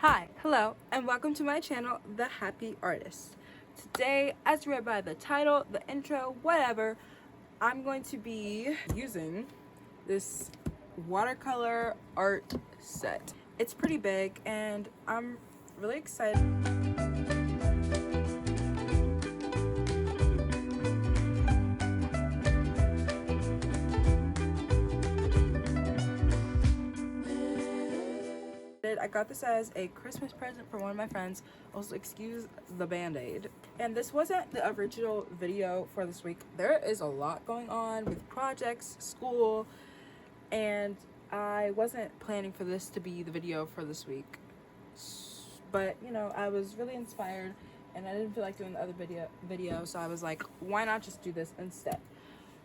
Hi, hello, and welcome to my channel, The Happy Artist. Today, as read by the title, the intro, whatever, I'm going to be using this watercolor art set. It's pretty big, and I'm really excited. I got this as a Christmas present for one of my friends. Also, excuse the band-aid. And this wasn't the original video for this week. There is a lot going on with projects, school, and I wasn't planning for this to be the video for this week. But, you know, I was really inspired and I didn't feel like doing the other video, so I was like, why not just do this instead?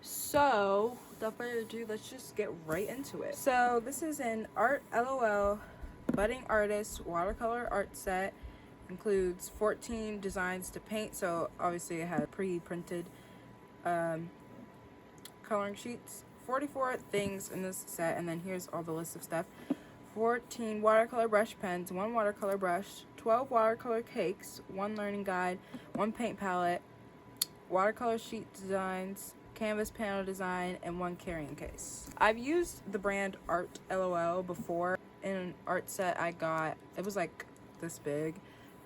So, without further ado, let's just get right into it. So, this is an Art LOL Budding Artist watercolor art set. Includes 14 designs to paint, so obviously it had pre-printed coloring sheets. 44 things in this set, and then here's all the list of stuff. 14 watercolor brush pens, 1 watercolor brush, 12 watercolor cakes, 1 learning guide, 1 paint palette, watercolor sheet designs, canvas panel design, and 1 carrying case. I've used the brand Art LOL before in an art set I got. It was like this big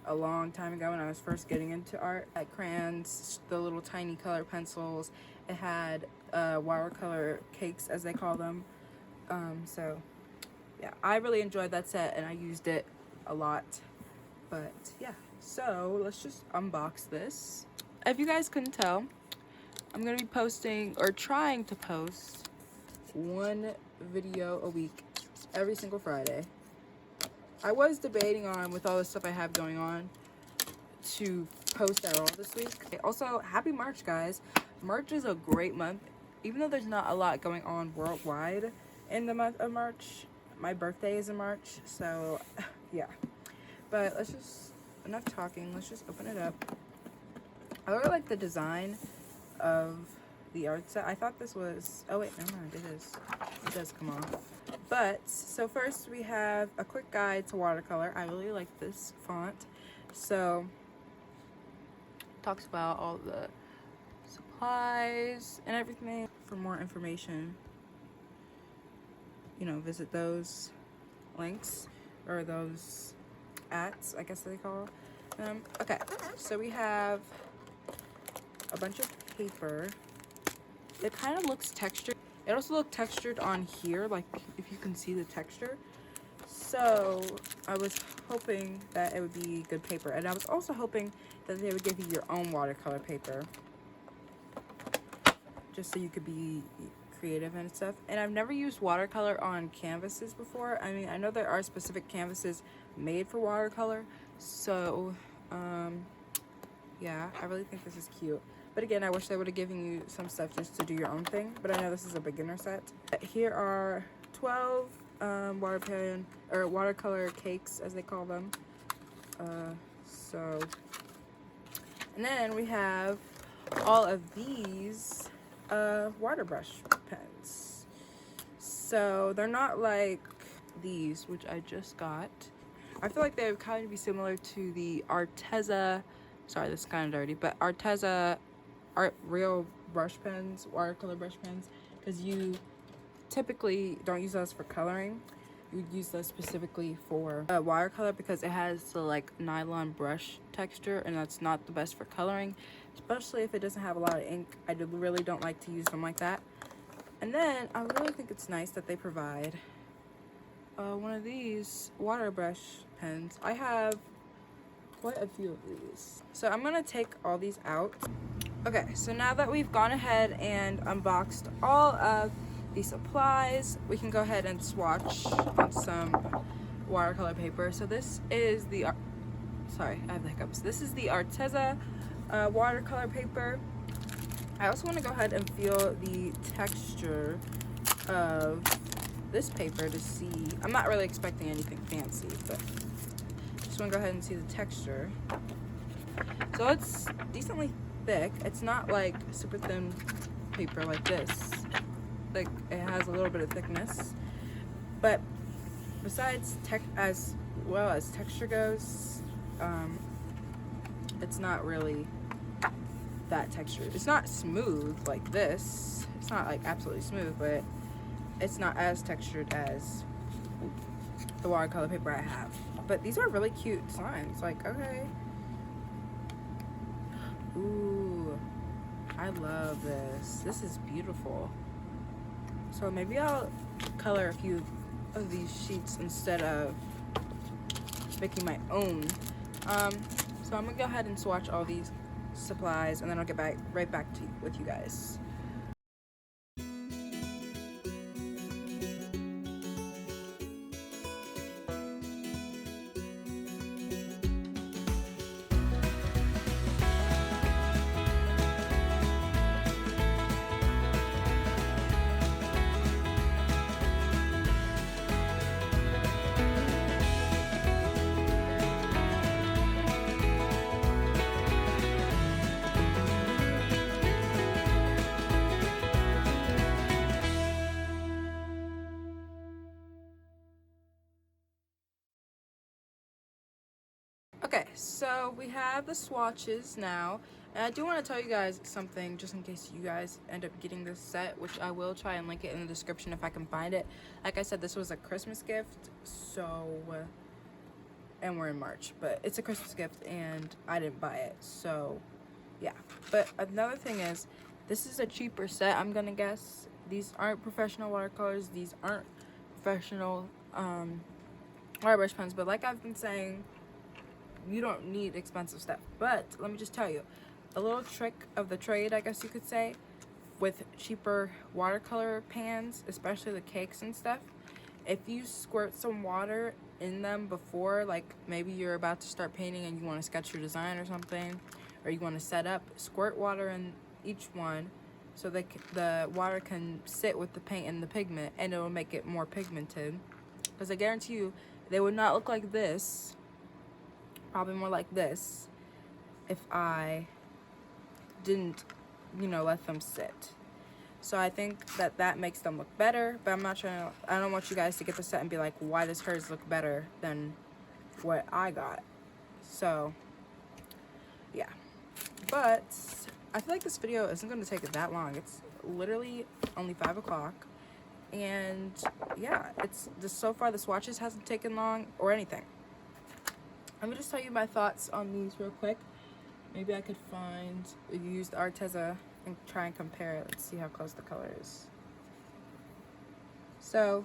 a long time ago when I was first getting into art. It had crayons, the little tiny color pencils. It had watercolor cakes, as they call them. So yeah, I really enjoyed that set and I used it a lot. But yeah, so let's just unbox this. If you guys couldn't tell, I'm gonna be posting or trying to post 1 video a week every single Friday. I was debating on, with all the stuff I have going on, to post at all this week. Also, happy March, guys. March is a great month. Even though there's not a lot going on worldwide in the month of March. My birthday is in March, so yeah. But let's just, enough talking, let's just open it up. I really like the design of the art set. I thought this was, oh wait, never mind, it does come off. But so first we have a quick guide to watercolor. I really like this font. So talks about all the supplies and everything. For more information, you know, visit those links, or those ats, I guess they call them. Okay, so we have a bunch of paper. It kind of looks textured. It also looked textured on here, like if you can see the texture. So I was hoping that it would be good paper, and I was also hoping that they would give you your own watercolor paper, just so you could be creative and stuff. And I've never used watercolor on canvases before. I mean, I know there are specific canvases made for watercolor, so yeah, I really think this is cute. But again, I wish they would have given you some stuff just to do your own thing. But I know this is a beginner set. Here are 12 watercolor cakes, as they call them. And then we have all of these water brush pens. So they're not like these, which I just got. I feel like they would kind of be similar to the Arteza. Sorry, this is kind of dirty, but Arteza real brush pens, watercolor brush pens, because you typically don't use those for coloring. You would use those specifically for watercolor, because it has the like nylon brush texture, and that's not the best for coloring, especially if it doesn't have a lot of ink. I really don't like to use them like that. And then I really think it's nice that they provide one of these water brush pens. I have quite a few of these, so I'm gonna take all these out. Okay, so now that we've gone ahead and unboxed all of the supplies, we can go ahead and swatch on some watercolor paper. So this is the sorry, I have the hiccups. This is the Arteza watercolor paper. I also want to go ahead and feel the texture of this paper to see. I'm not really expecting anything fancy, but just want to go ahead and see the texture. So it's decently thick. It's not like super thin paper like this. Like, it has a little bit of thickness. But besides as well, as texture goes, it's not really that texture. It's not smooth like this. It's not like absolutely smooth, but it's not as textured as the watercolor paper I have. But these are really cute designs. Like, okay. Ooh, I love this. This is beautiful. So maybe I'll color a few of these sheets instead of making my own. So I'm gonna go ahead and swatch all these supplies, and then I'll get right back with you guys. Okay, so we have the swatches now, and I do want to tell you guys something just in case you guys end up getting this set, which I will try and link it in the description if I can find it. Like I said, this was a Christmas gift, so, and we're in March, but it's a Christmas gift and I didn't buy it, so yeah. But another thing is, this is a cheaper set, I'm gonna guess. These aren't professional watercolors, these aren't professional water brush pens, but like I've been saying, you don't need expensive stuff. But let me just tell you, a little trick of the trade, I guess you could say, with cheaper watercolor pans, especially the cakes and stuff, if you squirt some water in them before, like maybe you're about to start painting and you want to sketch your design or something, or you want to set up, squirt water in each one so that the water can sit with the paint and the pigment, and it will make it more pigmented. Because I guarantee you, they would not look like this, probably more like this, if I didn't, you know, let them sit. So I think that makes them look better, but I don't want you guys to get the set and be like, why does hers look better than what I got? So yeah, but I feel like this video isn't going to take that long. It's literally only 5 o'clock, and yeah, it's just, so far the swatches hasn't taken long or anything. Let me just tell you my thoughts on these real quick. Maybe I could use the Arteza and try and compare it. Let's see how close the color is. So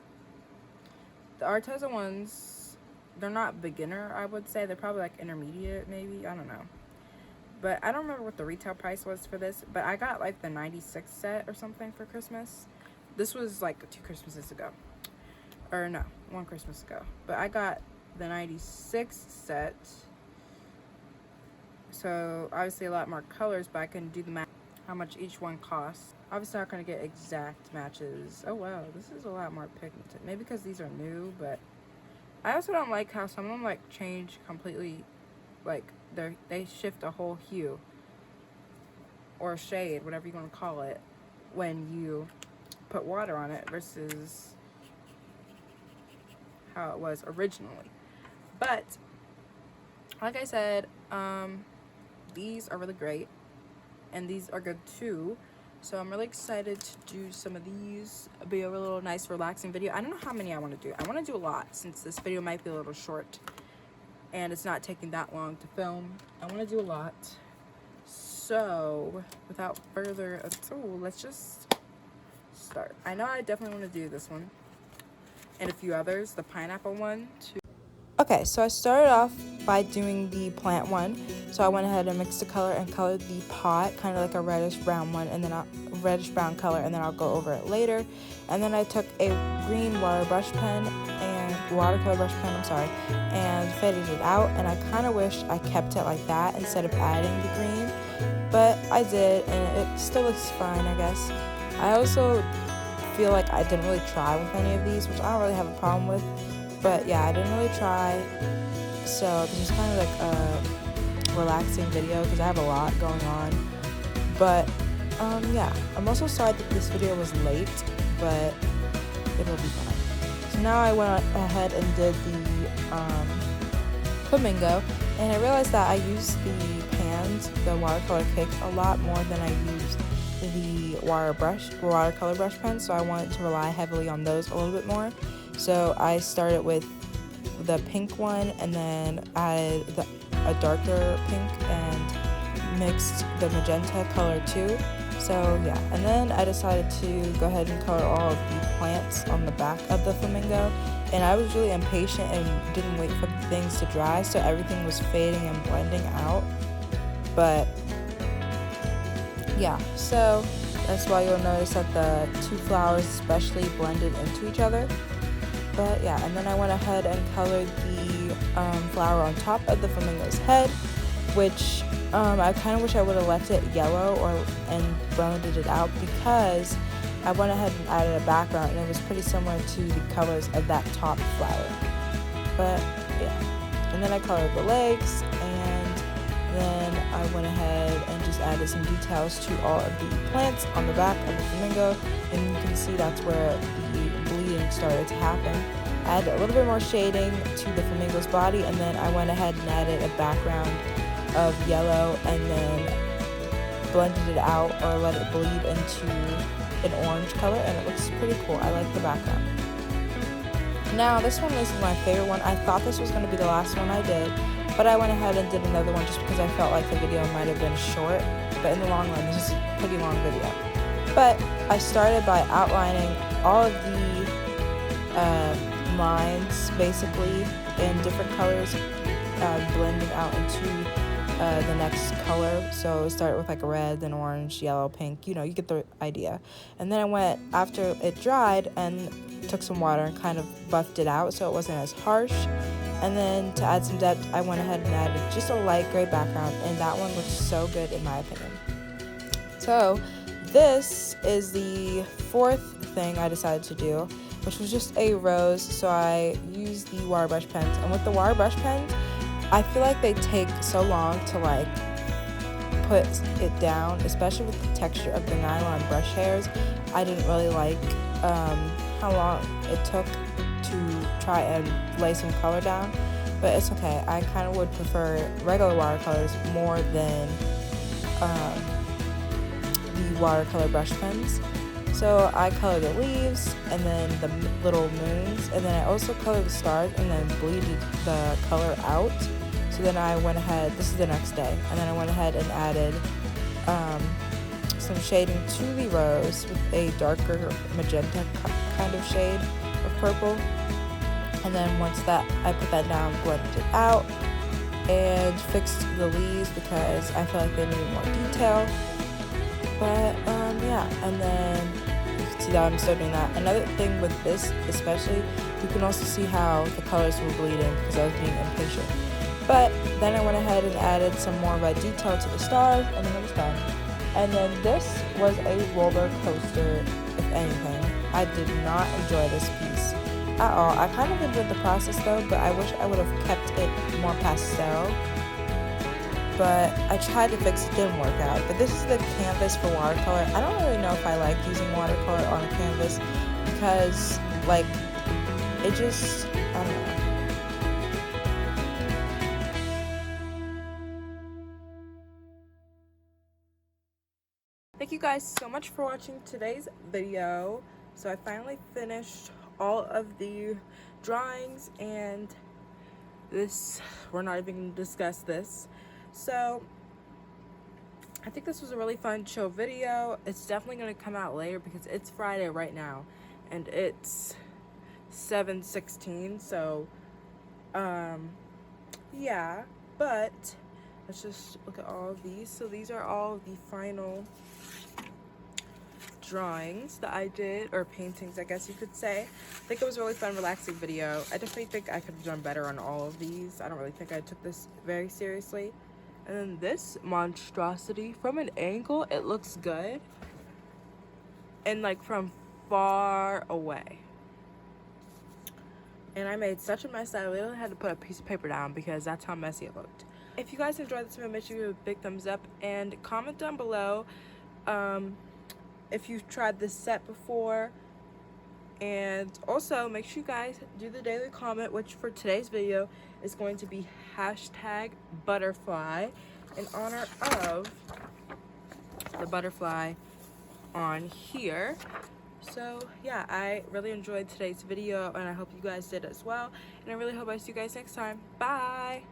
the Arteza ones, they're not beginner, I would say. They're probably like intermediate, maybe. I don't know. But I don't remember what the retail price was for this, but I got like the 96 set or something for Christmas. This was like 2 Christmases ago. Or no, 1 Christmas ago. But I got the 96 set, so obviously a lot more colors, but I can do the math how much each one costs. Obviously not going to get exact matches. Oh wow, this is a lot more pigmented, maybe because these are new. But I also don't like how some of them like change completely, like they shift a whole hue or shade, whatever you want to call it, when you put water on it versus how it was originally. But like I said, these are really great, and these are good too. So I'm really excited to do some of these. It'll be a little nice relaxing video. I don't know how many I want to do. I want to do a lot since this video might be a little short and it's not taking that long to film. I want to do a lot. So without further ado, let's just start. I know I definitely want to do this one and a few others, the pineapple one too. Okay, so I started off by doing the plant one. So I went ahead and mixed the color and colored the pot, kind of like a reddish brown one, and then a reddish brown color, and then I'll go over it later. And then I took a green watercolor brush pen, and faded it out. And I kind of wish I kept it like that instead of adding the green, but I did, and it still looks fine, I guess. I also feel like I didn't really try with any of these, which I don't really have a problem with. But yeah, I didn't really try, so this is kind of like a relaxing video because I have a lot going on. But yeah, I'm also sorry that this video was late, but it'll be fine. So now I went ahead and did the flamingo, and I realized that I use the pans, the watercolor cake, a lot more than I use the watercolor brush pens, so I wanted to rely heavily on those a little bit more. So I started with the pink one and then added a darker pink and mixed the magenta color too. So yeah, and then I decided to go ahead and color all of the plants on the back of the flamingo, and I was really impatient and didn't wait for the things to dry, so everything was fading and blending out. But yeah, so that's why you'll notice that the two flowers especially blended into each other. But yeah, and then I went ahead and colored the flower on top of the flamingo's head, which I kind of wish I would have left it yellow and blended it out, because I went ahead and added a background and it was pretty similar to the colors of that top flower. But yeah, and then I colored the legs, and then I went ahead and just added some details to all of the plants on the back of the flamingo, and you can see that's where the bleeding started to happen. I added a little bit more shading to the flamingo's body, and then I went ahead and added a background of yellow and then blended it out, or let it bleed into an orange color, and it looks pretty cool. I like the background. Now this one is my favorite one. I thought this was going to be the last one I did, but I went ahead and did another one just because I felt like the video might have been short, but in the long run this is a pretty long video. But I started by outlining all of the lines basically in different colors, blending out into the next color. So start with like a red, then orange, yellow, pink, you get the idea. And then I went, after it dried, and took some water and kind of buffed it out so it wasn't as harsh. And then to add some depth, I went ahead and added just a light gray background, and that one looks so good in my opinion. So this is the fourth thing I decided to do, which was just a rose. So I used the water brush pens, and with the water brush pens, I feel like they take so long to like put it down, especially with the texture of the nylon brush hairs. I didn't really like how long it took to try and lay some color down, but it's okay. I kind of would prefer regular watercolors more than the watercolor brush pens. So I colored the leaves and then the little moons, and then I also colored the stars and then bleeded the color out. So then I went ahead, this is the next day, and then I went ahead and added some shading to the rose with a darker magenta kind of shade of purple. And then once that I put that down, blended it out and fixed the leaves because I feel like they needed more detail. But yeah, and then you can see that I'm still doing that. Another thing with this especially, you can also see how the colors were bleeding because I was being impatient. But then I went ahead and added some more red detail to the stars, and then it was done. And then this was a roller coaster, if anything. I did not enjoy this piece at all. I kind of enjoyed the process though, but I wish I would have kept it more pastel. But I tried to fix it, didn't work out. But this is the canvas for watercolor. I don't really know if I like using watercolor on a canvas because, like, it just, I don't know. Thank you guys so much for watching today's video. So I finally finished all of the drawings, and this, we're not even going to discuss this. So I think this was a really fun, chill video. It's definitely going to come out later because it's Friday right now and it's 7:16. So yeah, but let's just look at all of these. So these are all the final drawings that I did, or paintings I guess you could say. I think it was a really fun, relaxing video. I definitely think I could have done better on all of these. I don't really think I took this very seriously. And then this monstrosity, from an angle it looks good, and like from far away, and I made such a mess that I literally had to put a piece of paper down because that's how messy it looked. If you guys enjoyed this video, make sure you give it a big thumbs up and comment down below if you've tried this set before, And also make sure you guys do the daily comment, which for today's video is going to be #butterfly in honor of the butterfly on here. So yeah, I really enjoyed today's video and I hope you guys did as well, and I really hope I see you guys next time. Bye.